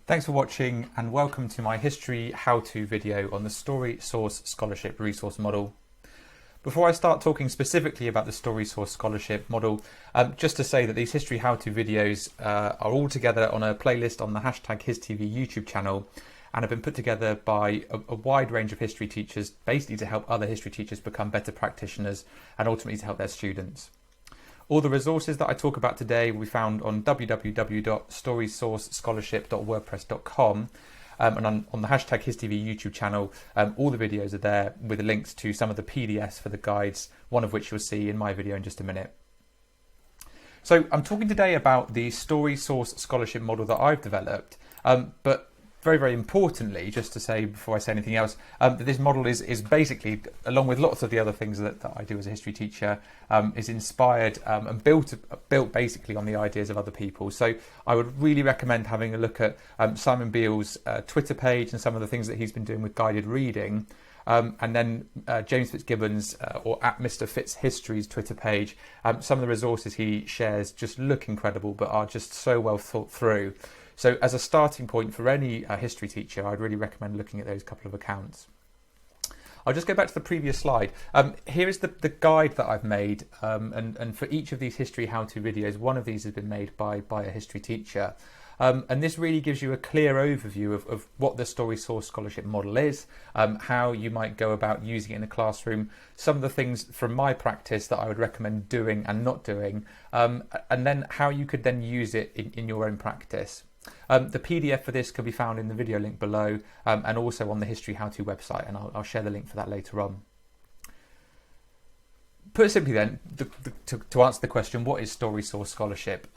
Thanks for watching and welcome to my history how-to video on the Story Source Scholarship Resource Model. Before I start talking specifically about the Story Source Scholarship Model, just to say that these history how-to videos are all together on a playlist on the hashtag HisTV YouTube channel and have been put together by a wide range of history teachers, basically to help other history teachers become better practitioners and ultimately to help their students. All the resources that I talk about today will be found on www.storysourcescholarship.wordpress.com and on the hashtag HisTV YouTube channel. All the videos are there with links to some of the PDFs for the guides, one of which you'll see in my video in just a minute. So I'm talking today about the Story Source Scholarship model that I've developed, but very, very importantly, just to say before I say anything else, that this model is basically, along with lots of the other things that I do as a history teacher, is inspired and built basically on the ideas of other people. So I would really recommend having a look at Simon Beale's Twitter page and some of the things that he's been doing with guided reading. And then James Fitzgibbon's or at Mr. Fitz History's Twitter page. Some of the resources he shares just look incredible, but are just so well thought through. So as a starting point for any history teacher, I'd really recommend looking at those couple of accounts. I'll just go back to the previous slide. Here is the guide that I've made, and for each of these history how-to videos, one of these has been made by a history teacher. And this really gives you a clear overview of what the Story Source Scholarship model is, how you might go about using it in a classroom, some of the things from my practice that I would recommend doing and not doing, and then how you could then use it in your own practice. The PDF for this can be found in the video link below and also on the History How To website, and I'll share the link for that later on. Put simply then, to answer the question, what is Story Source Scholarship?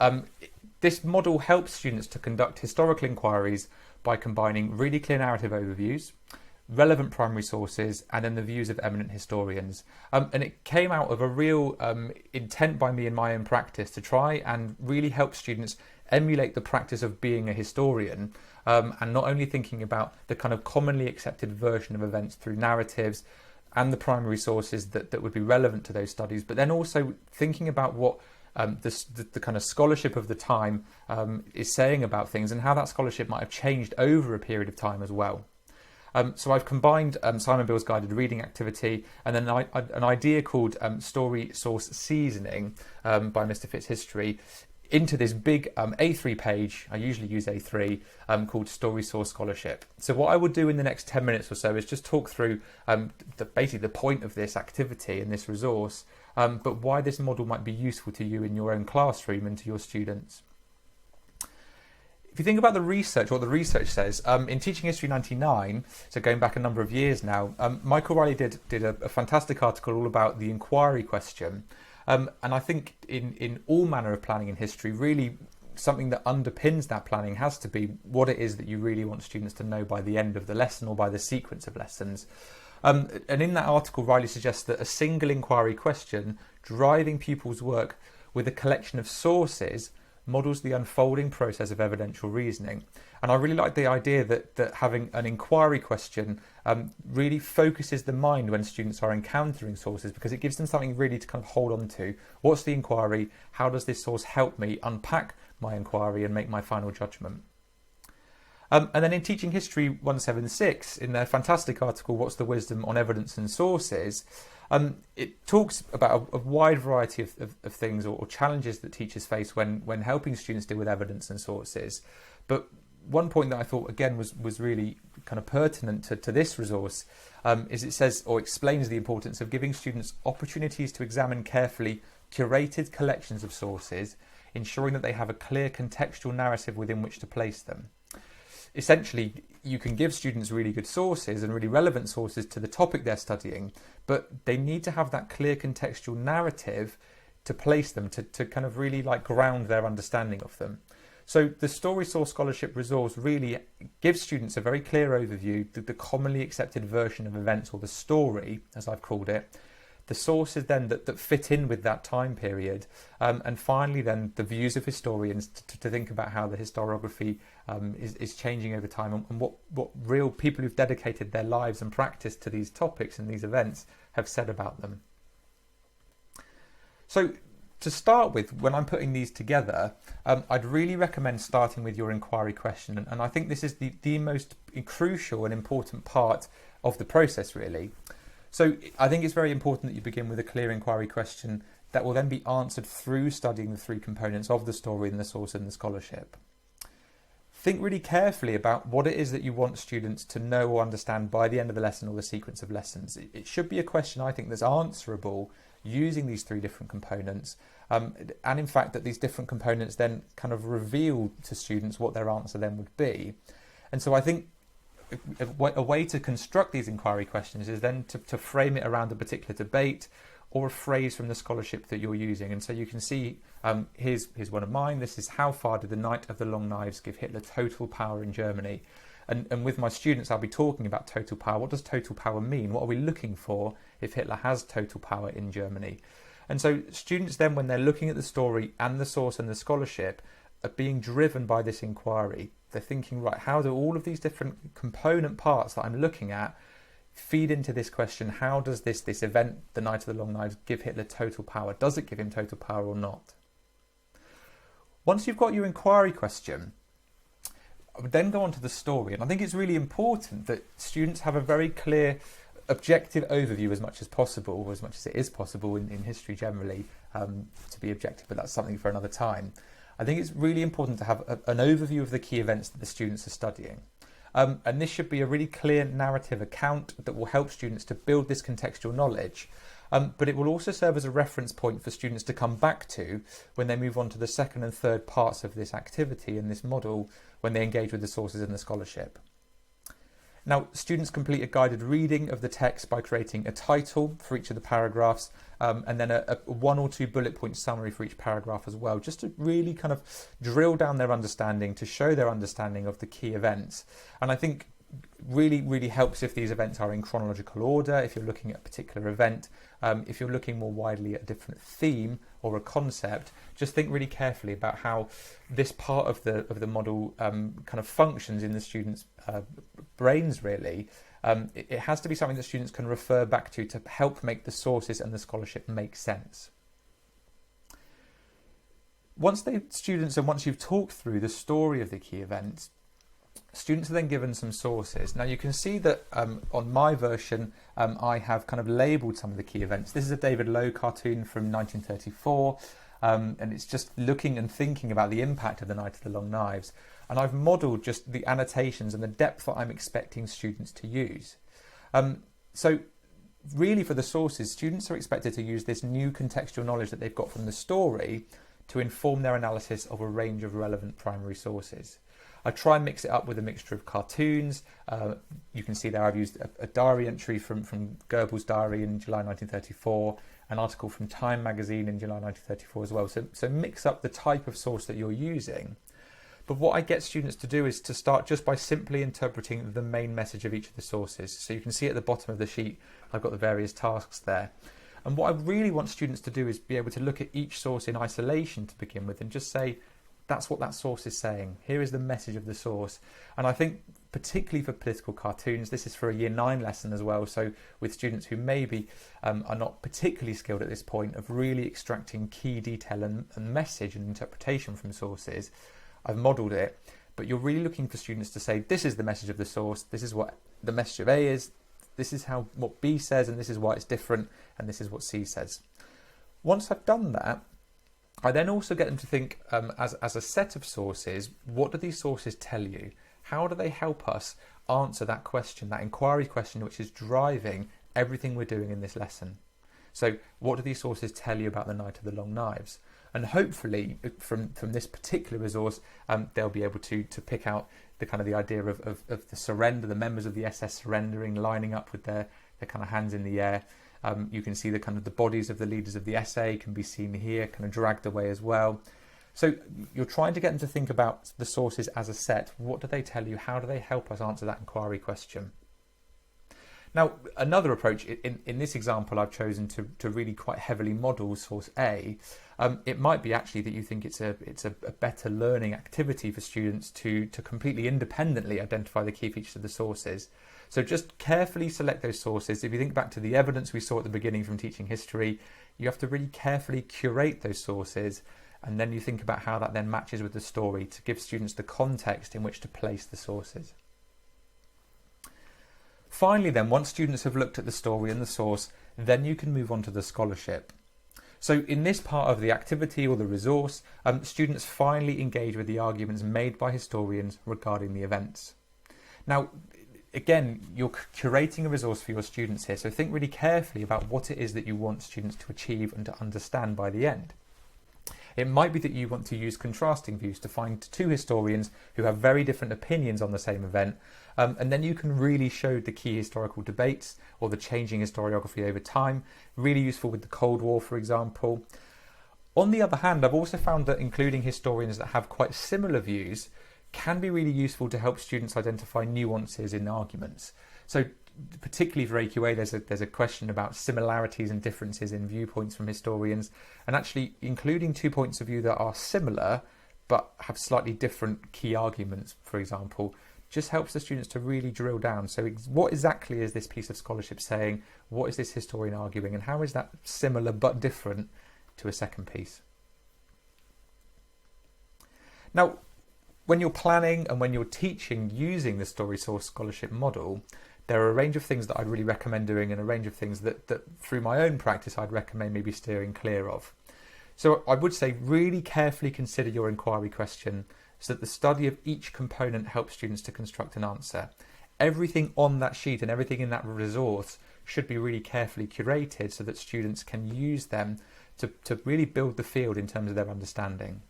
This model helps students to conduct historical inquiries by combining really clear narrative overviews, relevant primary sources, and then the views of eminent historians. And it came out of a real intent by me in my own practice to try and really help students emulate the practice of being a historian, and not only thinking about the kind of commonly accepted version of events through narratives and the primary sources that would be relevant to those studies, but then also thinking about what the kind of scholarship of the time is saying about things and how that scholarship might have changed over a period of time as well. So I've combined Simon Beale's guided reading activity and then an idea called Story Source Seasoning by Mr. Fitz History into this big A3 page. I usually use A3 called Story Source Scholarship. So what I will do in the next 10 minutes or so is just talk through basically the point of this activity and this resource, but why this model might be useful to you in your own classroom and to your students. If you think about the research, what the research says, in Teaching History 99, so going back a number of years now, Michael Riley did a fantastic article all about the inquiry question. And I think in all manner of planning in history, really something that underpins that planning has to be what it is that you really want students to know by the end of the lesson or by the sequence of lessons. And in that article, Riley suggests that a single inquiry question driving pupils' work with a collection of sources models the unfolding process of evidential reasoning. And I really like the idea that having an inquiry question really focuses the mind when students are encountering sources, because it gives them something really to kind of hold on to. What's the inquiry? How does this source help me unpack my inquiry and make my final judgment? And then in Teaching History 176, in their fantastic article, What's the Wisdom on Evidence and Sources, it talks about a wide variety of things or challenges that teachers face when helping students deal with evidence and sources. But one point that I thought, again, was really kind of pertinent to this resource is it says or explains the importance of giving students opportunities to examine carefully curated collections of sources, ensuring that they have a clear contextual narrative within which to place them. Essentially, you can give students really good sources and really relevant sources to the topic they're studying, but they need to have that clear contextual narrative to place them, to kind of really like ground their understanding of them. So the Story Source Scholarship resource really gives students a very clear overview, the commonly accepted version of events, or the story, as I've called it, the sources then that fit in with that time period, and finally then the views of historians to think about how the historiography is changing over time, and what real people who've dedicated their lives and practice to these topics and these events have said about them. So to start with, when I'm putting these together, I'd really recommend starting with your inquiry question. And I think this is the most crucial and important part of the process, really. So I think it's very important that you begin with a clear inquiry question that will then be answered through studying the three components of the story and the source and the scholarship. Think really carefully about what it is that you want students to know or understand by the end of the lesson or the sequence of lessons. It should be a question, I think, that's answerable using these three different components, and in fact that these different components then kind of reveal to students what their answer then would be. And so I think a way to construct these inquiry questions is then to frame it around a particular debate or a phrase from the scholarship that you're using. And so you can see, here's one of mine. This is: how far did the Night of the Long Knives give Hitler total power in Germany? And with my students, I'll be talking about total power. What does total power mean? What are we looking for if Hitler has total power in Germany? And so students then, when they're looking at the story and the source and the scholarship, are being driven by this inquiry. They're thinking, right, how do all of these different component parts that I'm looking at feed into this question? How does this event, the Night of the Long Knives, give Hitler total power? Does it give him total power or not? Once you've got your inquiry question, I would then go on to the story. And I think it's really important that students have a very clear objective overview as much as possible, or as much as it is possible in history generally, to be objective, but that's something for another time. I think it's really important to have an overview of the key events that the students are studying. And this should be a really clear narrative account that will help students to build this contextual knowledge. But it will also serve as a reference point for students to come back to when they move on to the second and third parts of this activity and this model, when they engage with the sources and the scholarship. Now, students complete a guided reading of the text by creating a title for each of the paragraphs, and then a one or two bullet point summary for each paragraph as well, just to really kind of drill down their understanding, to show their understanding of the key events. And I think really helps if these events are in chronological order, if you're looking at a particular event, if you're looking more widely at a different theme or a concept. Just think really carefully about how this part of the model kind of functions in the students' brains, really. It has to be something that students can refer back to help make the sources and the scholarship make sense. Once you've talked through the story of the key events, students are then given some sources. Now you can see that on my version, I have kind of labelled some of the key events. This is a David Lowe cartoon from 1934, and it's just looking and thinking about the impact of the Night of the Long Knives. And I've modelled just the annotations and the depth that I'm expecting students to use. So really for the sources, students are expected to use this new contextual knowledge that they've got from the story to inform their analysis of a range of relevant primary sources. I try and mix it up with a mixture of cartoons. You can see there I've used a diary entry from Goebbels' diary in July 1934, an article from Time magazine in July 1934 as well. So mix up the type of source that you're using. But what I get students to do is to start just by simply interpreting the main message of each of the sources. So you can see at the bottom of the sheet, I've got the various tasks there. And what I really want students to do is be able to look at each source in isolation to begin with and just say, that's what that source is saying. Here is the message of the source. And I think particularly for political cartoons, this is for a Year 9 lesson as well. So with students who maybe are not particularly skilled at this point of really extracting key detail and message and interpretation from sources, I've modelled it. But you're really looking for students to say, this is the message of the source, this is what the message of A is, this is what B says, and this is why it's different, and this is what C says. Once I've done that, I then also get them to think as a set of sources, what do these sources tell you? How do they help us answer that question, that inquiry question, which is driving everything we're doing in this lesson? So what do these sources tell you about the Night of the Long Knives? And hopefully from this particular resource, they'll be able to pick out the idea of the surrender, the members of the SS surrendering, lining up with their kind of hands in the air. You can see the bodies of the leaders of the SA can be seen here, kind of dragged away as well. So you're trying to get them to think about the sources as a set. What do they tell you? How do they help us answer that inquiry question? Now, another approach, in this example I've chosen to really quite heavily model source A, it might be actually that you think it's a better learning activity for students to completely independently identify the key features of the sources. So just carefully select those sources. If you think back to the evidence we saw at the beginning from teaching history, you have to really carefully curate those sources, and then you think about how that then matches with the story to give students the context in which to place the sources. Finally then, once students have looked at the story and the source, then you can move on to the scholarship. So in this part of the activity or the resource, students finally engage with the arguments made by historians regarding the events. Now, again, you're curating a resource for your students here, so think really carefully about what it is that you want students to achieve and to understand by the end. It might be that you want to use contrasting views to find two historians who have very different opinions on the same event, and then you can really show the key historical debates or the changing historiography over time, really useful with the Cold War, for example. On the other hand, I've also found that including historians that have quite similar views can be really useful to help students identify nuances in arguments. So particularly for AQA, there's a question about similarities and differences in viewpoints from historians, and actually including 2 points of view that are similar but have slightly different key arguments, for example, just helps the students to really drill down. So what exactly is this piece of scholarship saying? What is this historian arguing? And how is that similar but different to a second piece? Now, when you're planning and when you're teaching using the story source scholarship model, there are a range of things that I'd really recommend doing and a range of things that through my own practice I'd recommend maybe steering clear of. So I would say really carefully consider your inquiry question so that the study of each component helps students to construct an answer. Everything on that sheet and everything in that resource should be really carefully curated so that students can use them to really build the field in terms of their understanding.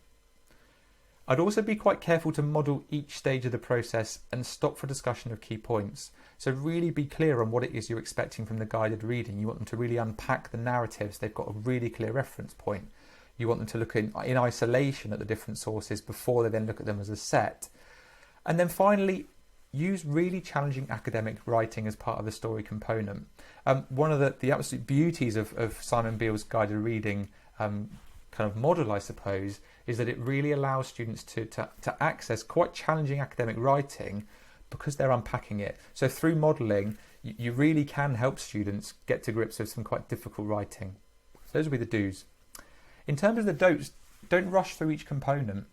I'd also be quite careful to model each stage of the process and stop for discussion of key points. So really be clear on what it is you're expecting from the guided reading. You want them to really unpack the narratives. They've got a really clear reference point. You want them to look in isolation at the different sources before they then look at them as a set. And then finally, use really challenging academic writing as part of the story component. One of the absolute beauties of Simon Beale's guided reading kind of model, I suppose, is that it really allows students to access quite challenging academic writing because they're unpacking it. So through modelling, you really can help students get to grips with some quite difficult writing. So those will be the do's. In terms of the don'ts, don't rush through each component.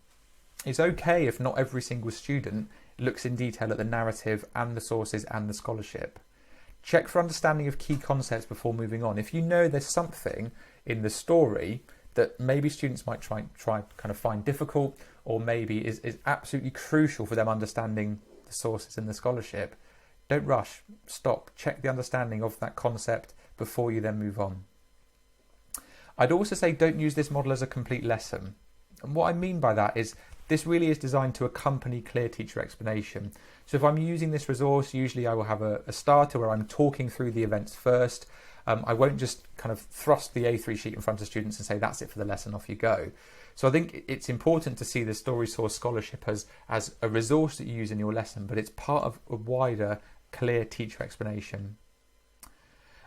It's okay if not every single student looks in detail at the narrative and the sources and the scholarship. Check for understanding of key concepts before moving on. If you know there's something in the story that maybe students might try kind of find difficult, or maybe is absolutely crucial for them understanding the sources and the scholarship, don't rush, stop, check the understanding of that concept before you then move on. I'd also say don't use this model as a complete lesson. And what I mean by that is this really is designed to accompany clear teacher explanation. So if I'm using this resource, usually I will have a starter where I'm talking through the events first. I won't just kind of thrust the A3 sheet in front of students and say that's it for the lesson, off you go. So I think it's important to see the story source scholarship as a resource that you use in your lesson, but it's part of a wider, clear teacher explanation.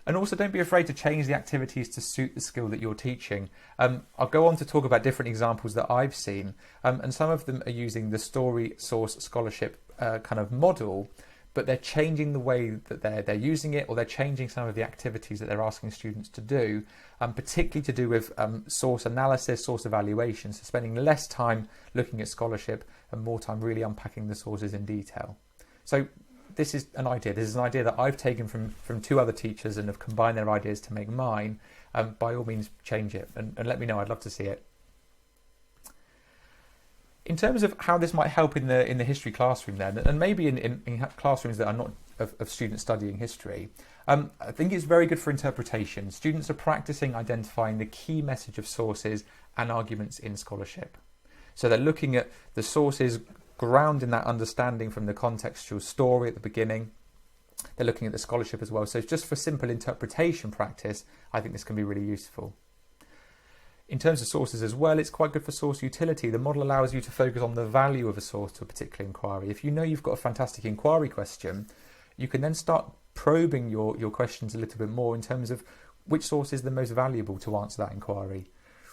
And also don't be afraid to change the activities to suit the skill that you're teaching. I'll go on to talk about different examples that I've seen, and some of them are using the story source scholarship kind of model, but they're changing the way that they're using it, or they're changing some of the activities that they're asking students to do, particularly to do with source analysis, source evaluation, so spending less time looking at scholarship and more time really unpacking the sources in detail. So this is an idea. This is an idea that I've taken from two other teachers and have combined their ideas to make mine. By all means, change it and let me know. I'd love to see it. In terms of how this might help in the history classroom then, and maybe in classrooms that are not of students studying history, I think it's very good for interpretation. Students are practicing identifying the key message of sources and arguments in scholarship. So they're looking at the sources, grounding that understanding from the contextual story at the beginning. They're looking at the scholarship as well. So just for simple interpretation practice, I think this can be really useful. In terms of sources as well, it's quite good for source utility. The model allows you to focus on the value of a source to a particular inquiry. If you know you've got a fantastic inquiry question, you can then start probing your questions a little bit more in terms of which source is the most valuable to answer that inquiry.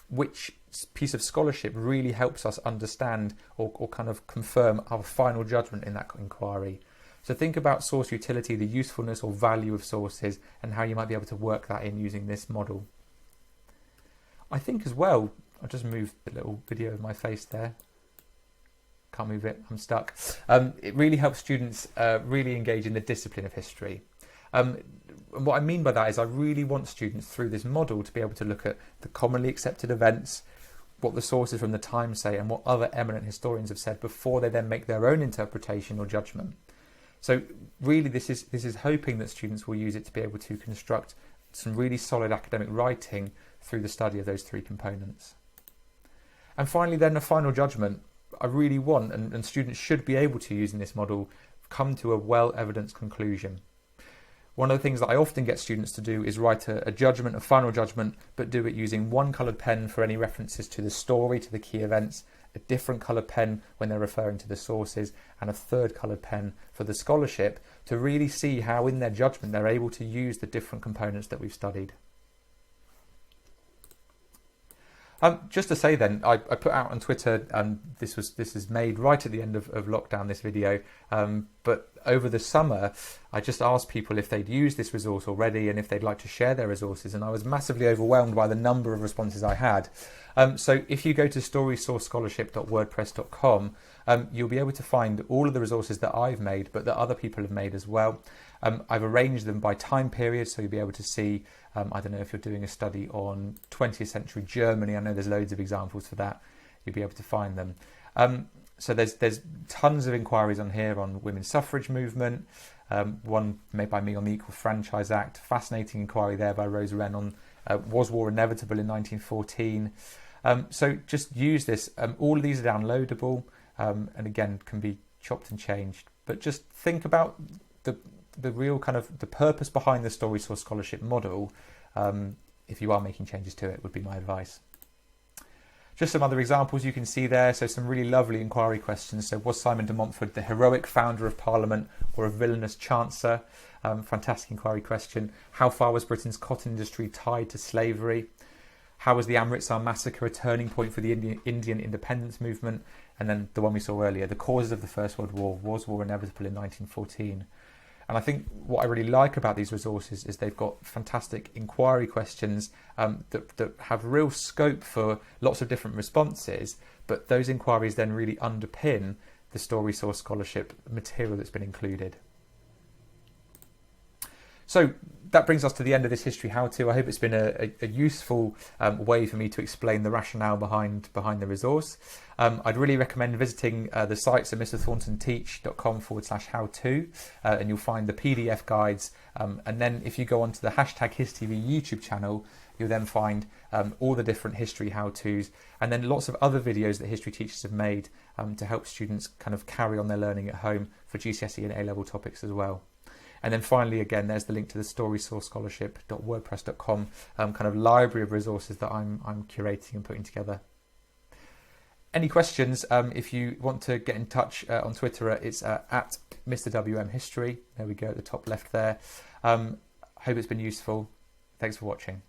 Which piece of scholarship really helps us understand or kind of confirm our final judgment in that inquiry. So think about source utility, the usefulness or value of sources, and how you might be able to work that in using this model. I think as well, I'll just move the little video of my face there. Can't move it, I'm stuck. It really helps students really engage in the discipline of history. And what I mean by that is I really want students through this model to be able to look at the commonly accepted events, what the sources from the time say, and what other eminent historians have said before they then make their own interpretation or judgment. So really this is hoping that students will use it to be able to construct some really solid academic writing through the study of those three components. And finally then, a final judgment. I really want, and students should be able to, using this model, come to a well-evidenced conclusion. One of the things that I often get students to do is write a judgment, a final judgment, but do it using one coloured pen for any references to the story, to the key events, a different coloured pen when they're referring to the sources, and a third coloured pen for the scholarship, to really see how in their judgment they're able to use the different components that we've studied. Just to say then, I put out on Twitter, and this is made right at the end of lockdown, this video, but over the summer I just asked people if they'd used this resource already and if they'd like to share their resources, and I was massively overwhelmed by the number of responses I had. So if you go to storysourcescholarship.wordpress.com, you'll be able to find all of the resources that I've made, but that other people have made as well. I've arranged them by time period, so you'll be able to see, I don't know, if you're doing a study on 20th century Germany, I know there's loads of examples for that, you'll be able to find them. So there's tons of inquiries on here on women's suffrage movement, one made by me on the Equal Franchise Act, fascinating inquiry there by Rose Wren on was war inevitable in 1914. So just use this, all of these are downloadable, and again can be chopped and changed, but just think about the real kind of the purpose behind the Story Source Scholarship model. If you are making changes to it, would be my advice. Just some other examples you can see there. So some really lovely inquiry questions. So was Simon de Montfort the heroic founder of Parliament or a villainous chancellor? Fantastic inquiry question. How far was Britain's cotton industry tied to slavery? How was the Amritsar massacre a turning point for the Indian independence movement? And then the one we saw earlier, the causes of the First World War. Was war inevitable in 1914? And I think what I really like about these resources is they've got fantastic inquiry questions that have real scope for lots of different responses, but those inquiries then really underpin the Story Source Scholarship material that's been included. So that brings us to the end of this history how-to. I hope it's been a useful way for me to explain the rationale behind the resource. I'd really recommend visiting the sites at mrthorntonteach.com/how-to, and you'll find the PDF guides. And then if you go onto the #HisTV YouTube channel, you'll then find all the different history how-tos, and then lots of other videos that history teachers have made to help students kind of carry on their learning at home for GCSE and A-level topics as well. And then finally, again, there's the link to the storysourcescholarship.wordpress.com kind of library of resources that I'm curating and putting together. Any questions, if you want to get in touch on Twitter, it's at Mr. WM History. There we go at the top left there. Hope it's been useful. Thanks for watching.